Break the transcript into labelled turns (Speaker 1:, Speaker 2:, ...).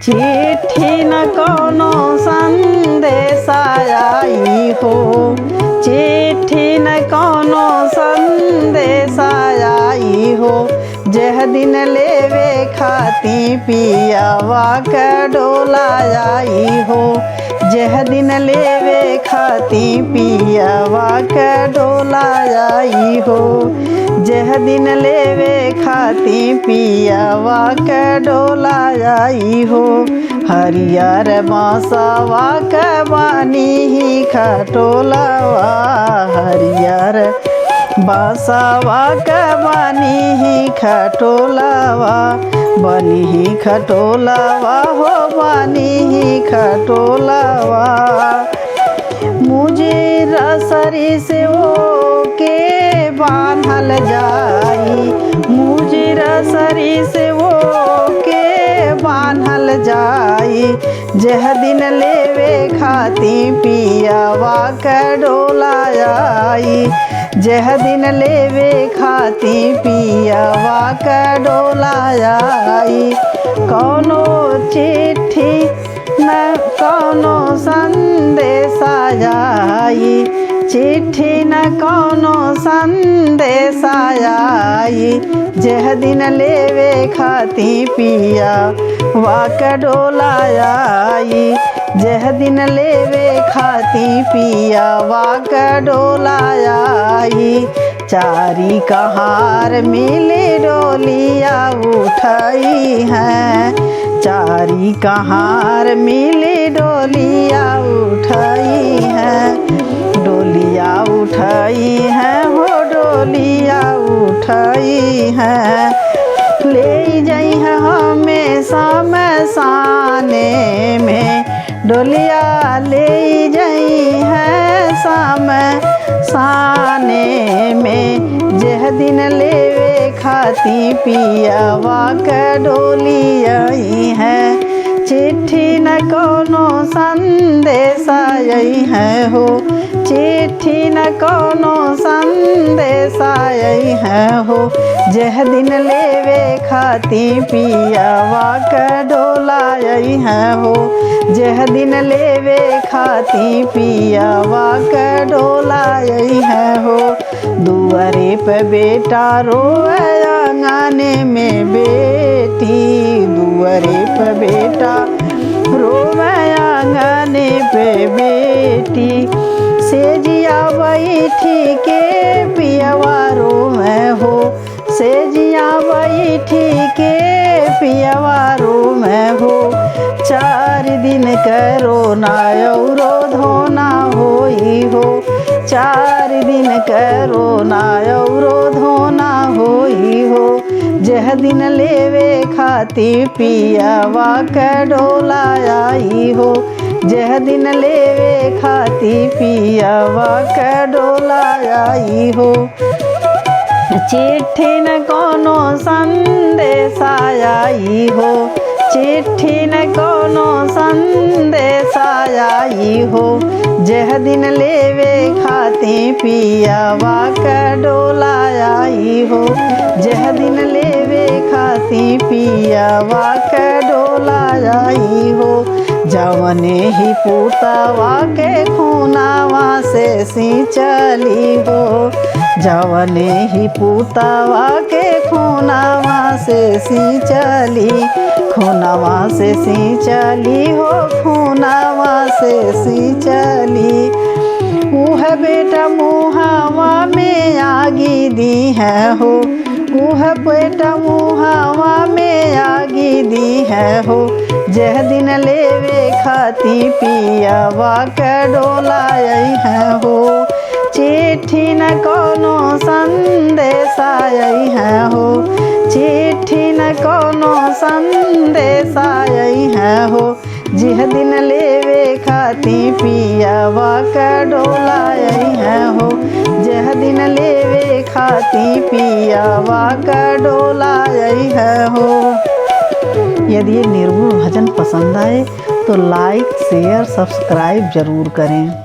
Speaker 1: चिट्ठी न कोनो संदेश आई हो, चिट्ठी न कोनो संदेश आई हो। जह दिन लेवे खाती पियावा के डोला आई हो, जह दिन लेवे खाती पियावा के डोला आई हो, जह दिन लेवे खाती पियावा के डोला आई हो। हरियर बांसवा के बानी ही खटोलावा, हरियर बांसवा के बानी ही खटोलावा, बनी ही खटोलावा हो बानी ही खटोलावा। मुझे रसरी से वो के बांधल जाई, मुझे रसरी से वो के बांधल जाई। जह दिन लेवे खाती पियावा के डोला आई, जह दिन लेवे खाती पियावा के डोला आई। कौनो चिट्ठी न कौनो संदेश आई, चिट्ठी न कौनो संदेश आई। जह दिन लेवे खाती पियावा के डोला आई, जह दिन लेवे खाती पियावा के डोला आई। चारी कहार मिले डोलिया उठाई है, चारी कहार मिले डोलिया उठाई है, डोलिया उठाई है हो डोलिया उठाई है। ले जाई है हमेशा मसाने में, डोलिया ले जाई है शाम साने में। जह दिन लेवे खाती पियावा के डोली आई है, चिट्ठी न कोनो संदेश आई है हो, चिट्ठी न कोनो संदेश आई है हो। जह दिन लेवे खाती पियावा के डोला आई है हो, जह दिन लेवे खाती पियावा के डोला आई है हो। दुआरे पे बेटा रोए आंगने में बेटी, दुआरे पे बेटा रोए आंगने पे बेटी। सेजिया बैठी के पियावा रोए हो, सेजिया बैठी के पियावा रोए हो। 4 दिन करो ना औरो धोना होई हो, 4 दिन करो ना औरो धोना होई हो। जह दिन लेवे खाती पियावा के डोला आई हो, जह दिन लेवे खाती पियावा के डोला आई हो। चिट्ठी न कोनो संदेश आई हो, चिट्ठी न कोनो संदेश आई हो। जह दिन लेवे खाती पियावा के डोला आई हो, जह दिन लेवे खाती पियावा के डोला आई हो। जवने ही पुतवा के खूनावा से सिंचली हो, जवने ही पुतवा के खूनावा से सिंचली, खूनावा से सिंचली हो, खूनावा से सिंचली। उह बेटा मुहावा में आगी दी है हो, उह बेटा मुहावा में आगी दी है हो। जह दिन लेवे खाती पियावा के डोला आई है हो, चिट्ठी न कोनो संदेश आई है हो, चिट्ठी न कोनो संदेश आई है हो। जिह दिन लेवे खाती पियावा के डोला आई है हो, जह दिन लेवे खाती पियावा के डोला आई है हो। यदि ये निर्गुण भजन पसंद आए तो लाइक शेयर सब्सक्राइब जरूर करें।